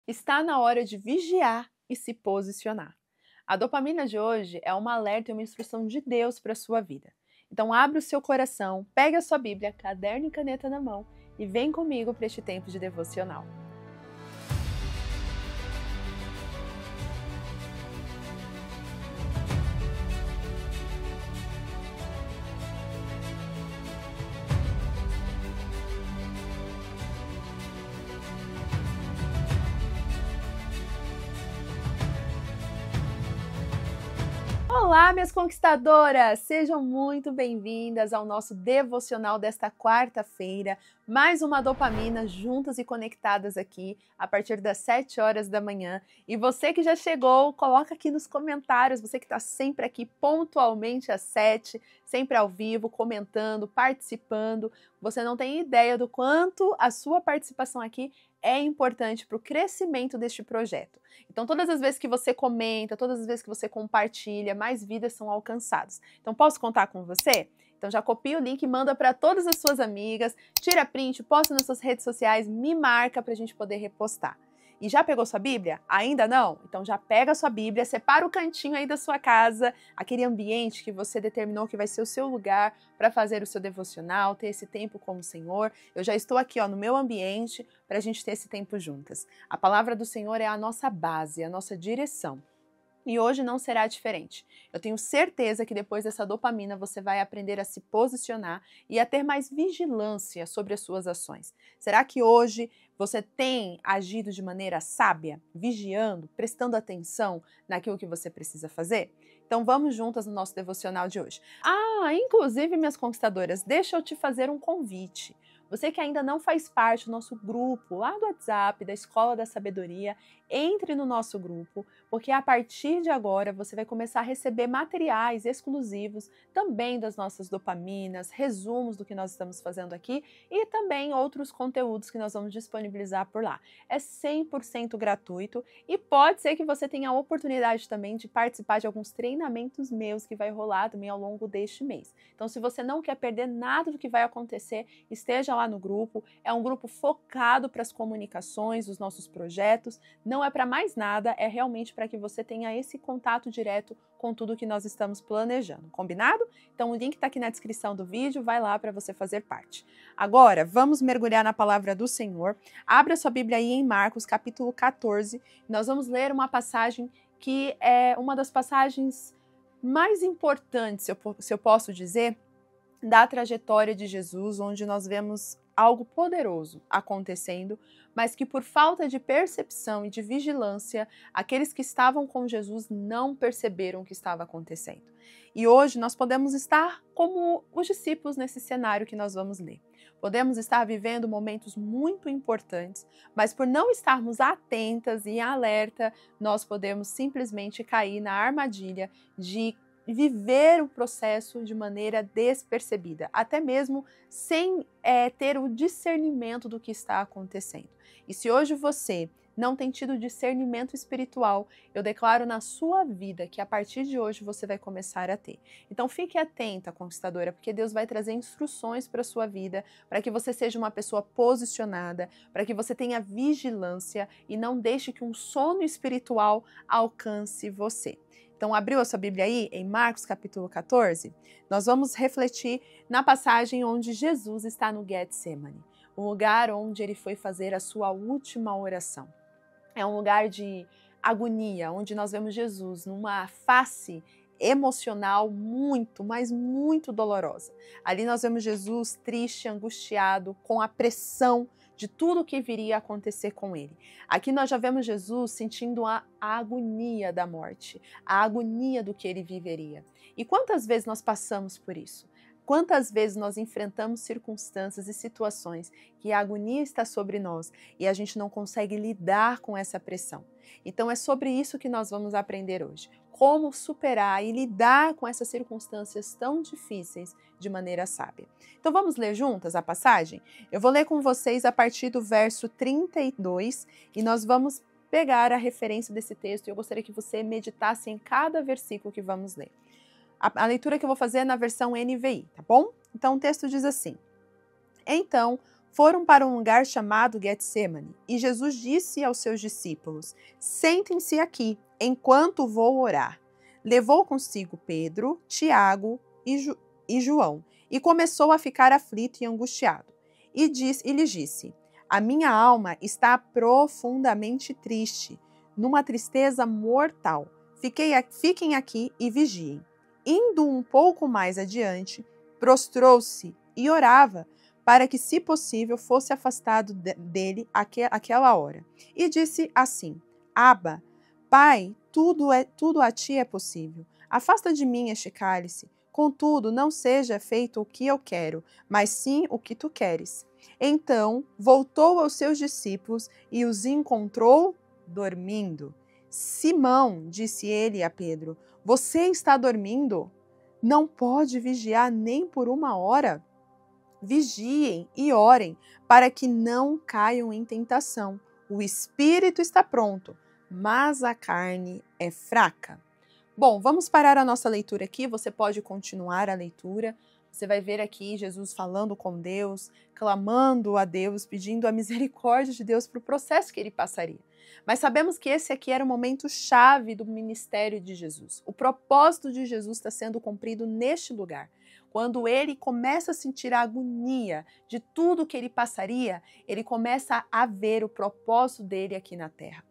Está na hora de vigiar e se posicionar. A dopamina de hoje é uma alerta e uma instrução de Deus para a sua vida. Então abre o seu coração, pega a sua Bíblia, caderno e caneta na mão e vem comigo para este tempo de devocional. Olá, minhas conquistadoras! Sejam muito bem-vindas ao nosso devocional desta quarta-feira. Mais uma dopamina juntas e conectadas aqui a partir das 7 horas da manhã. E você que já chegou, coloca aqui nos comentários, você que está sempre aqui pontualmente às 7, sempre ao vivo, comentando, participando. Você não tem ideia do quanto a sua participação aqui é importante para o crescimento deste projeto. Então, todas as vezes que você comenta, todas as vezes que você compartilha, mais vidas são alcançadas. Então, posso contar com você? Então, já copia o link, manda para todas as suas amigas, tira print, posta nas suas redes sociais, me marca para a gente poder repostar. E já pegou sua Bíblia? Ainda não? Então já pega a sua Bíblia, separa o cantinho aí da sua casa, aquele ambiente que você determinou que vai ser o seu lugar para fazer o seu devocional, ter esse tempo com o Senhor. Eu já estou aqui no meu ambiente para a gente ter esse tempo juntas. A palavra do Senhor é a nossa base, a nossa direção. E hoje não será diferente. Eu tenho certeza que depois dessa dopamina você vai aprender a se posicionar e a ter mais vigilância sobre as suas ações. Será que hoje você tem agido de maneira sábia, vigiando, prestando atenção naquilo que você precisa fazer? Então vamos juntas no nosso devocional de hoje. Inclusive, minhas conquistadoras, deixa eu te fazer um convite. Você que ainda não faz parte do nosso grupo lá do WhatsApp, da Escola da Sabedoria, entre no nosso grupo, porque a partir de agora você vai começar a receber materiais exclusivos também das nossas dopaminas, resumos do que nós estamos fazendo aqui e também outros conteúdos que nós vamos disponibilizar por lá. É 100% gratuito e pode ser que você tenha a oportunidade também de participar de alguns treinamentos meus que vai rolar também ao longo deste mês. Então, se você não quer perder nada do que vai acontecer, esteja lá no grupo. É um grupo focado para as comunicações, os nossos projetos. Não é para mais nada, é realmente para que você tenha esse contato direto com tudo que nós estamos planejando. Combinado? Então o link está aqui na descrição do vídeo, vai lá para você fazer parte. Agora, vamos mergulhar na palavra do Senhor. Abra sua Bíblia aí em Marcos, capítulo 14. Nós vamos ler uma passagem que é uma das passagens mais importantes, se eu posso dizer, da trajetória de Jesus, onde nós vemos algo poderoso acontecendo, mas que por falta de percepção e de vigilância, aqueles que estavam com Jesus não perceberam o que estava acontecendo. E hoje nós podemos estar como os discípulos nesse cenário que nós vamos ler. Podemos estar vivendo momentos muito importantes, mas por não estarmos atentas e alerta, nós podemos simplesmente cair na armadilha de viver o processo de maneira despercebida, até mesmo sem ter o discernimento do que está acontecendo. E se hoje você não tem tido discernimento espiritual, eu declaro na sua vida que a partir de hoje você vai começar a ter. Então fique atenta, conquistadora, porque Deus vai trazer instruções para a sua vida, para que você seja uma pessoa posicionada, para que você tenha vigilância e não deixe que um sono espiritual alcance você. Então, abriu a sua Bíblia aí, em Marcos capítulo 14? Nós vamos refletir na passagem onde Jesus está no Getsemane, o lugar onde ele foi fazer a sua última oração. É um lugar de agonia, onde nós vemos Jesus numa face emocional muito, mas muito dolorosa. Ali nós vemos Jesus triste, angustiado, com a pressão de tudo o que viria a acontecer com ele. Aqui nós já vemos Jesus sentindo a agonia da morte, a agonia do que ele viveria. E quantas vezes nós passamos por isso? Quantas vezes nós enfrentamos circunstâncias e situações que a agonia está sobre nós e a gente não consegue lidar com essa pressão? Então é sobre isso que nós vamos aprender hoje. Como superar e lidar com essas circunstâncias tão difíceis de maneira sábia. Então vamos ler juntas a passagem? Eu vou ler com vocês a partir do verso 32 e nós vamos pegar a referência desse texto e eu gostaria que você meditasse em cada versículo que vamos ler. A leitura que eu vou fazer é na versão NVI, tá bom? Então o texto diz assim: Então, foram para um lugar chamado Getsêmani, e Jesus disse aos seus discípulos: sentem-se aqui, enquanto vou orar. Levou consigo Pedro, Tiago e João, e começou a ficar aflito e angustiado. E lhes disse: a minha alma está profundamente triste, numa tristeza mortal. Fiquem aqui e vigiem. Indo um pouco mais adiante, prostrou-se e orava, para que, se possível, fosse afastado dele aquela hora. E disse assim: Abba, Pai, tudo a ti é possível. Afasta de mim este cálice. Contudo, não seja feito o que eu quero, mas sim o que tu queres. Então voltou aos seus discípulos e os encontrou dormindo. Simão, disse ele a Pedro, você está dormindo? Não pode vigiar nem por uma hora? Vigiem e orem, para que não caiam em tentação. O espírito está pronto, mas a carne é fraca. Bom, vamos parar a nossa leitura aqui. Você pode continuar a leitura. Você vai ver aqui Jesus falando com Deus, clamando a Deus, pedindo a misericórdia de Deus para o processo que ele passaria. Mas sabemos que esse aqui era o momento chave do ministério de Jesus. O propósito de Jesus está sendo cumprido neste lugar. Quando ele começa a sentir a agonia de tudo que ele passaria, ele começa a ver o propósito dele aqui na terra.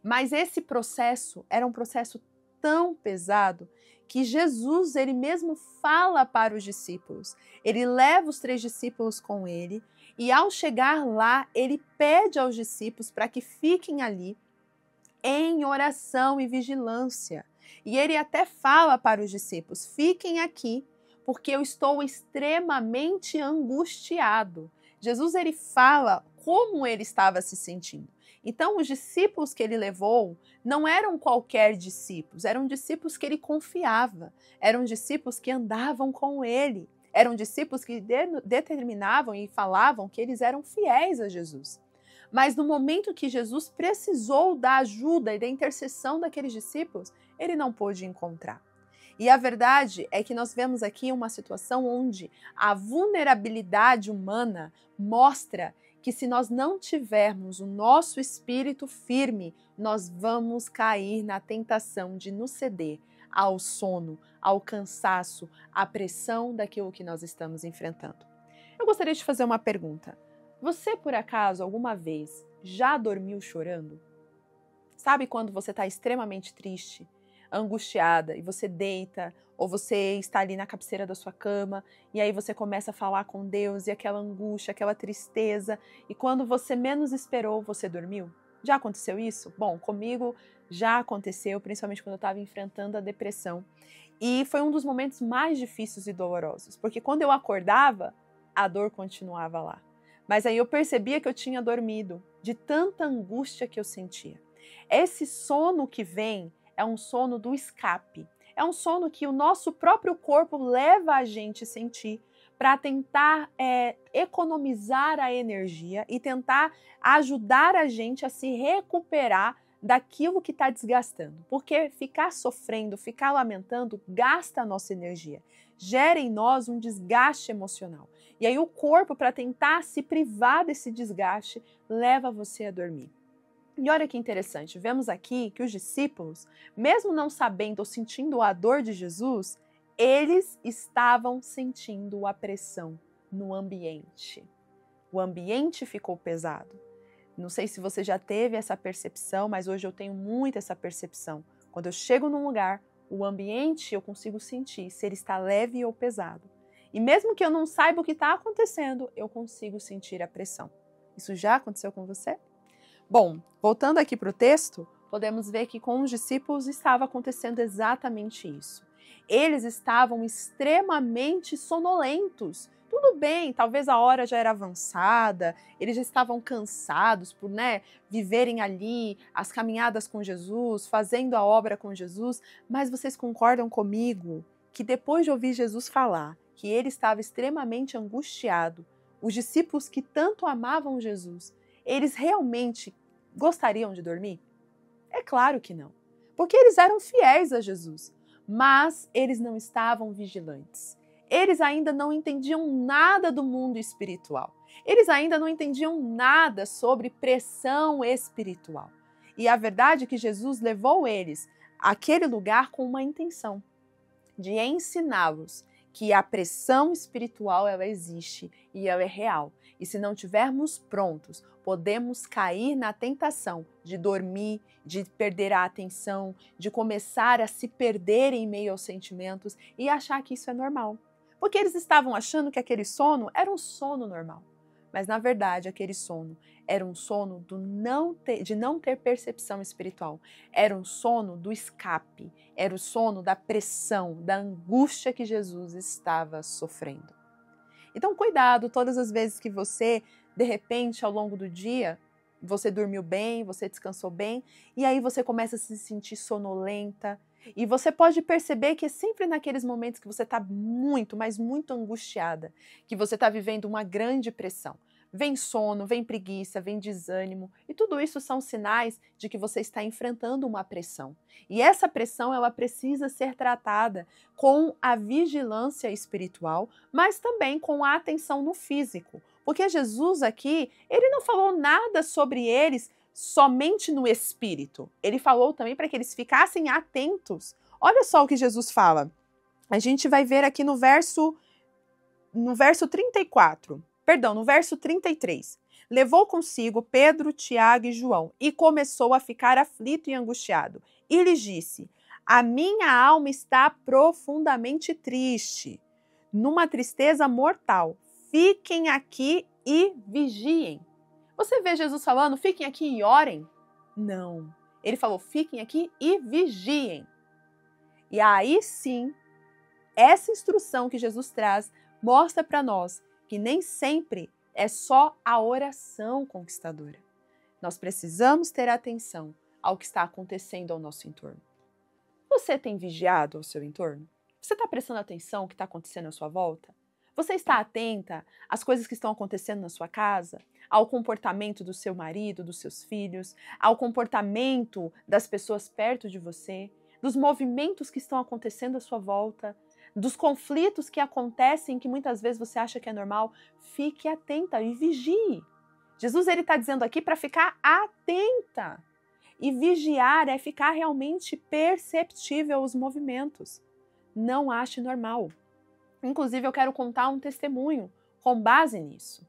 Mas esse processo era um processo tão pesado que Jesus, ele mesmo fala para os discípulos. Ele leva os 3 discípulos com ele e ao chegar lá, ele pede aos discípulos para que fiquem ali em oração e vigilância. E ele até fala para os discípulos: fiquem aqui, porque eu estou extremamente angustiado. Jesus, ele fala como ele estava se sentindo. Então, os discípulos que ele levou não eram qualquer discípulos, eram discípulos que ele confiava, eram discípulos que andavam com ele, eram discípulos que determinavam e falavam que eles eram fiéis a Jesus. Mas no momento que Jesus precisou da ajuda e da intercessão daqueles discípulos, ele não pôde encontrar. E a verdade é que nós vemos aqui uma situação onde a vulnerabilidade humana mostra que se nós não tivermos o nosso espírito firme, nós vamos cair na tentação de nos ceder ao sono, ao cansaço, à pressão daquilo que nós estamos enfrentando. Eu gostaria de fazer uma pergunta. Você, por acaso, alguma vez já dormiu chorando? Sabe quando você está extremamente triste, angustiada, e você deita, ou você está ali na cabeceira da sua cama, e aí você começa a falar com Deus, e aquela angústia, aquela tristeza, e quando você menos esperou, você dormiu? Já aconteceu isso? Bom, comigo já aconteceu, principalmente quando eu estava enfrentando a depressão. E foi um dos momentos mais difíceis e dolorosos, porque quando eu acordava, a dor continuava lá. Mas aí eu percebia que eu tinha dormido, de tanta angústia que eu sentia. Esse sono que vem é um sono do escape. É um sono que o nosso próprio corpo leva a gente a sentir para tentar economizar a energia e tentar ajudar a gente a se recuperar daquilo que está desgastando. Porque ficar sofrendo, ficar lamentando, gasta a nossa energia. Gera em nós um desgaste emocional. E aí o corpo, para tentar se privar desse desgaste, leva você a dormir. E olha que interessante, vemos aqui que os discípulos, mesmo não sabendo ou sentindo a dor de Jesus, eles estavam sentindo a pressão no ambiente. O ambiente ficou pesado. Não sei se você já teve essa percepção, mas hoje eu tenho muito essa percepção. Quando eu chego num lugar, o ambiente eu consigo sentir se ele está leve ou pesado. E mesmo que eu não saiba o que está acontecendo, eu consigo sentir a pressão. Isso já aconteceu com você? Bom, voltando aqui para o texto, podemos ver que com os discípulos estava acontecendo exatamente isso. Eles estavam extremamente sonolentos. Tudo bem, talvez a hora já era avançada, eles já estavam cansados por viverem ali as caminhadas com Jesus, fazendo a obra com Jesus, mas vocês concordam comigo que depois de ouvir Jesus falar que ele estava extremamente angustiado, os discípulos que tanto amavam Jesus, eles realmente gostariam de dormir? É claro que não, porque eles eram fiéis a Jesus, mas eles não estavam vigilantes. Eles ainda não entendiam nada do mundo espiritual. Eles ainda não entendiam nada sobre pressão espiritual. E a verdade é que Jesus levou eles àquele lugar com uma intenção de ensiná-los que a pressão espiritual ela existe e ela é real. E se não tivermos prontos, podemos cair na tentação de dormir, de perder a atenção, de começar a se perder em meio aos sentimentos e achar que isso é normal. Porque eles estavam achando que aquele sono era um sono normal. Mas, na verdade, aquele sono era um sono de não ter percepção espiritual. Era um sono do escape. Era o sono da pressão, da angústia que Jesus estava sofrendo. Então, cuidado todas as vezes que você, de repente, ao longo do dia, você dormiu bem, você descansou bem, e aí você começa a se sentir sonolenta. E você pode perceber que é sempre naqueles momentos que você está muito, mas muito angustiada, que você está vivendo uma grande pressão. Vem sono, vem preguiça, vem desânimo, e tudo isso são sinais de que você está enfrentando uma pressão. E essa pressão, ela precisa ser tratada com a vigilância espiritual, mas também com a atenção no físico. Porque Jesus aqui, ele não falou nada sobre eles somente no espírito. Ele falou também para que eles ficassem atentos. Olha só o que Jesus fala. A gente vai ver aqui no verso 34. Perdão, no verso 33. Levou consigo Pedro, Tiago e João e começou a ficar aflito e angustiado. E lhes disse: a minha alma está profundamente triste, numa tristeza mortal. Fiquem aqui e vigiem. Você vê Jesus falando, fiquem aqui e orem? Não. Ele falou, fiquem aqui e vigiem. E aí sim, essa instrução que Jesus traz mostra para nós que nem sempre é só a oração conquistadora. Nós precisamos ter atenção ao que está acontecendo ao nosso entorno. Você tem vigiado ao seu entorno? Você está prestando atenção ao que está acontecendo à sua volta? Você está atenta às coisas que estão acontecendo na sua casa? Ao comportamento do seu marido, dos seus filhos? Ao comportamento das pessoas perto de você? Dos movimentos que estão acontecendo à sua volta? Dos conflitos que acontecem, que muitas vezes você acha que é normal? Fique atenta e vigie. Jesus está dizendo aqui para ficar atenta. E vigiar é ficar realmente perceptível aos movimentos. Não ache normal. Inclusive, eu quero contar um testemunho com base nisso.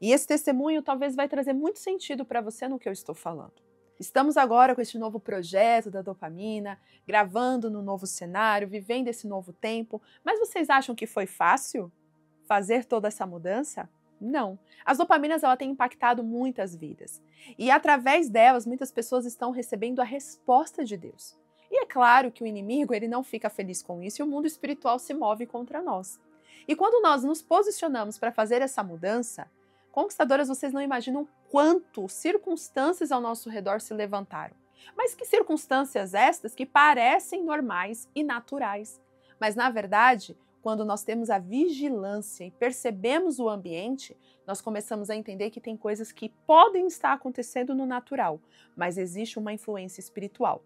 E esse testemunho talvez vai trazer muito sentido para você no que eu estou falando. Estamos agora com este novo projeto da dopamina, gravando no novo cenário, vivendo esse novo tempo. Mas vocês acham que foi fácil fazer toda essa mudança? Não. As dopaminas ela têm impactado muitas vidas. E através delas, muitas pessoas estão recebendo a resposta de Deus. E é claro que o inimigo ele não fica feliz com isso e o mundo espiritual se move contra nós. E quando nós nos posicionamos para fazer essa mudança, conquistadoras, vocês não imaginam quanto circunstâncias ao nosso redor se levantaram. Mas que circunstâncias estas que parecem normais e naturais. Mas, na verdade, quando nós temos a vigilância e percebemos o ambiente, nós começamos a entender que tem coisas que podem estar acontecendo no natural, mas existe uma influência espiritual.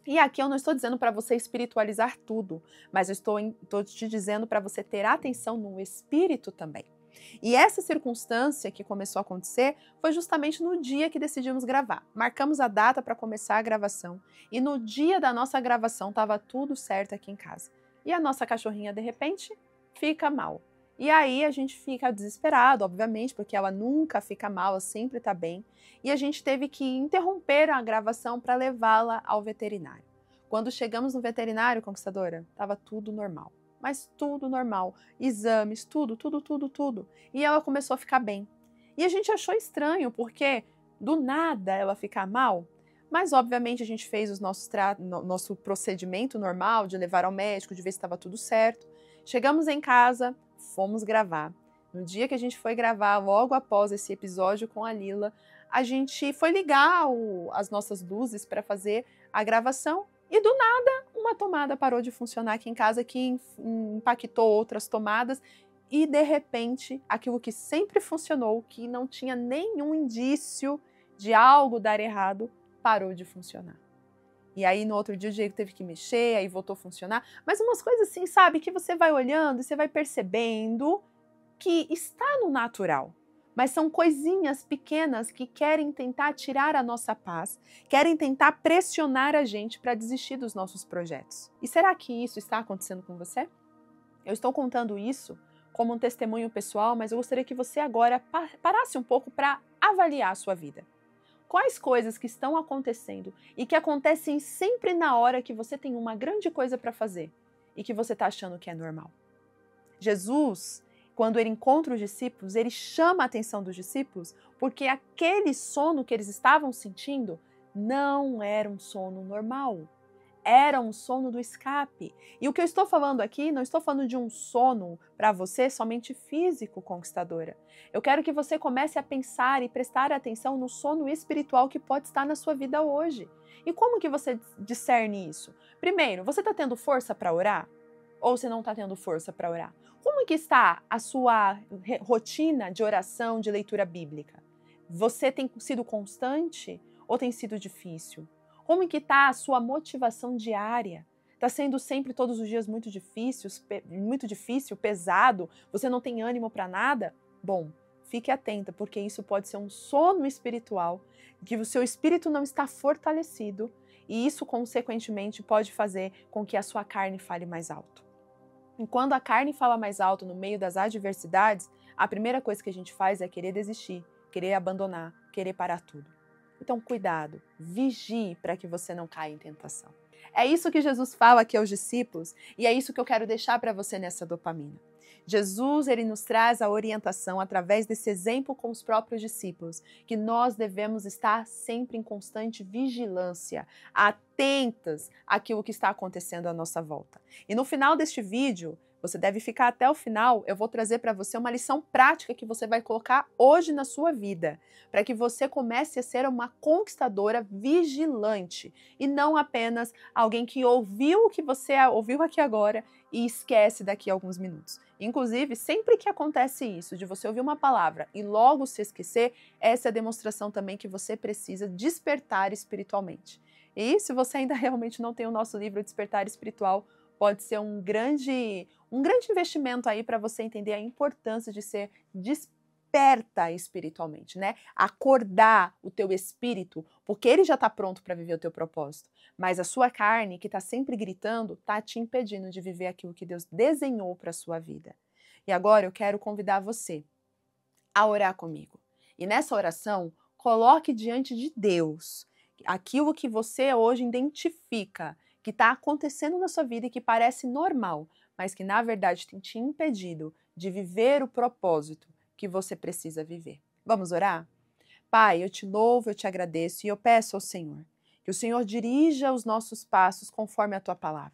E aqui eu não estou dizendo para você espiritualizar tudo, mas eu estou te dizendo para você ter atenção no espírito também. E essa circunstância que começou a acontecer foi justamente no dia que decidimos gravar. Marcamos a data para começar a gravação e no dia da nossa gravação estava tudo certo aqui em casa. E a nossa cachorrinha, de repente, fica mal. E aí a gente fica desesperado, obviamente, porque ela nunca fica mal, ela sempre está bem. E a gente teve que interromper a gravação para levá-la ao veterinário. Quando chegamos no veterinário, conquistadora, estava tudo normal. Mas tudo normal, exames, tudo. E ela começou a ficar bem. E a gente achou estranho, porque do nada ela ficar mal. Mas, obviamente, a gente fez o nosso procedimento normal de levar ao médico, de ver se estava tudo certo. Chegamos em casa, fomos gravar. No dia que a gente foi gravar, logo após esse episódio com a Lila, a gente foi ligar as nossas luzes para fazer a gravação. E do nada, uma tomada parou de funcionar aqui em casa, que impactou outras tomadas. E, de repente, aquilo que sempre funcionou, que não tinha nenhum indício de algo dar errado, parou de funcionar. E aí, no outro dia, o Diego teve que mexer, aí voltou a funcionar. Mas umas coisas assim, sabe, que você vai olhando e você vai percebendo que está no natural. mas são coisinhas pequenas que querem tentar tirar a nossa paz, querem tentar pressionar a gente para desistir dos nossos projetos. E será que isso está acontecendo com você? Eu estou contando isso como um testemunho pessoal, mas eu gostaria que você agora parasse um pouco para avaliar a sua vida. Quais coisas que estão acontecendo e que acontecem sempre na hora que você tem uma grande coisa para fazer e que você está achando que é normal? Jesus, quando ele encontra os discípulos, ele chama a atenção dos discípulos porque aquele sono que eles estavam sentindo não era um sono normal. Era um sono do escape. E o que eu estou falando aqui, não estou falando de um sono para você somente físico, conquistadora. Eu quero que você comece a pensar e prestar atenção no sono espiritual que pode estar na sua vida hoje. E como que você discerne isso? Primeiro, você está tendo força para orar? Ou você não está tendo força para orar? Como que está a sua rotina de oração, de leitura bíblica? Você tem sido constante ou tem sido difícil? Como que está a sua motivação diária? Está sendo sempre, todos os dias, muito difícil, pesado? Você não tem ânimo para nada? Bom, fique atenta, porque isso pode ser um sono espiritual, que o seu espírito não está fortalecido, e isso, consequentemente, pode fazer com que a sua carne fale mais alto. E quando a carne fala mais alto no meio das adversidades, a primeira coisa que a gente faz é querer desistir, querer abandonar, querer parar tudo. Então, cuidado, vigie para que você não caia em tentação. É isso que Jesus fala aqui aos discípulos e é isso que eu quero deixar para você nessa dopamina. Jesus, ele nos traz a orientação através desse exemplo com os próprios discípulos, que nós devemos estar sempre em constante vigilância, atentas àquilo que está acontecendo à nossa volta. E no final deste vídeo, você deve ficar até o final, eu vou trazer para você uma lição prática que você vai colocar hoje na sua vida, para que você comece a ser uma conquistadora vigilante e não apenas alguém que ouviu o que você ouviu aqui agora e esquece daqui a alguns minutos. Inclusive, sempre que acontece isso, de você ouvir uma palavra e logo se esquecer, essa é a demonstração também que você precisa despertar espiritualmente. E se você ainda realmente não tem o nosso livro Despertar Espiritual, pode ser um grande investimento aí para você entender a importância de ser desperta espiritualmente, né? Acordar o teu espírito, porque ele já está pronto para viver o teu propósito. Mas a sua carne, que está sempre gritando, está te impedindo de viver aquilo que Deus desenhou para a sua vida. E agora eu quero convidar você a orar comigo. E nessa oração, coloque diante de Deus aquilo que você hoje identifica que está acontecendo na sua vida e que parece normal, mas que na verdade tem te impedido de viver o propósito que você precisa viver. Vamos orar? Pai, eu te louvo, eu te agradeço e eu peço ao Senhor que o Senhor dirija os nossos passos conforme a tua palavra.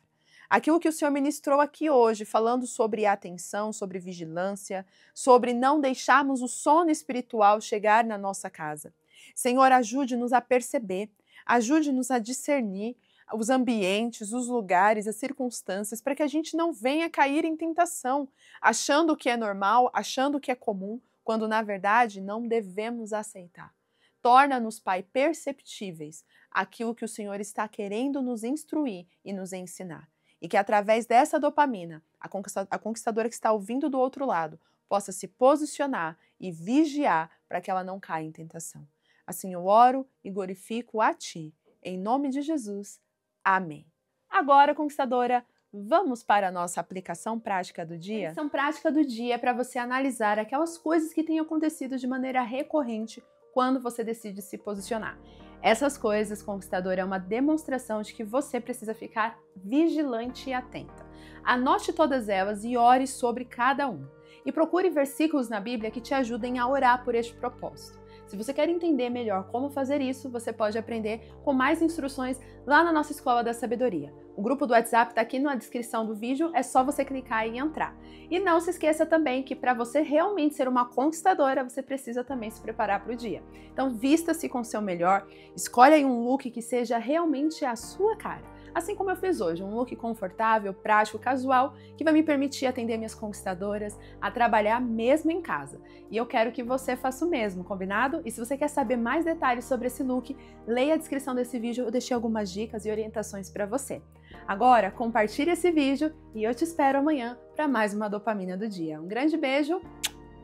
Aquilo que o Senhor ministrou aqui hoje, falando sobre atenção, sobre vigilância, sobre não deixarmos o sono espiritual chegar na nossa casa. Senhor, ajude-nos a perceber, ajude-nos a discernir os ambientes, os lugares, as circunstâncias, para que a gente não venha cair em tentação, achando que é normal, achando que é comum, quando na verdade não devemos aceitar. Torna-nos, Pai, perceptíveis aquilo que o Senhor está querendo nos instruir e nos ensinar. E que através dessa dopamina, a conquistadora que está ouvindo do outro lado, possa se posicionar e vigiar para que ela não caia em tentação. Assim eu oro e glorifico a Ti. Em nome de Jesus. Amém. Agora, conquistadora, vamos para a nossa aplicação prática do dia? A aplicação prática do dia é para você analisar aquelas coisas que têm acontecido de maneira recorrente quando você decide se posicionar. Essas coisas, conquistadora, é uma demonstração de que você precisa ficar vigilante e atenta. Anote todas elas e ore sobre cada um. E procure versículos na Bíblia que te ajudem a orar por este propósito. Se você quer entender melhor como fazer isso, você pode aprender com mais instruções lá na nossa Escola da Sabedoria. O grupo do WhatsApp está aqui na descrição do vídeo, é só você clicar e entrar. E não se esqueça também que para você realmente ser uma conquistadora, você precisa também se preparar para o dia. Então vista-se com o seu melhor, escolhe aí um look que seja realmente a sua cara. Assim como eu fiz hoje, um look confortável, prático, casual, que vai me permitir atender minhas conquistadoras, a trabalhar mesmo em casa. E eu quero que você faça o mesmo, combinado? E se você quer saber mais detalhes sobre esse look, leia a descrição desse vídeo, eu deixei algumas dicas e orientações para você. Agora, compartilhe esse vídeo e eu te espero amanhã para mais uma dopamina do dia. Um grande beijo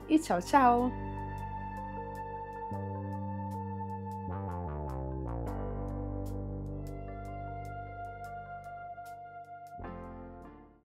e tchau, tchau!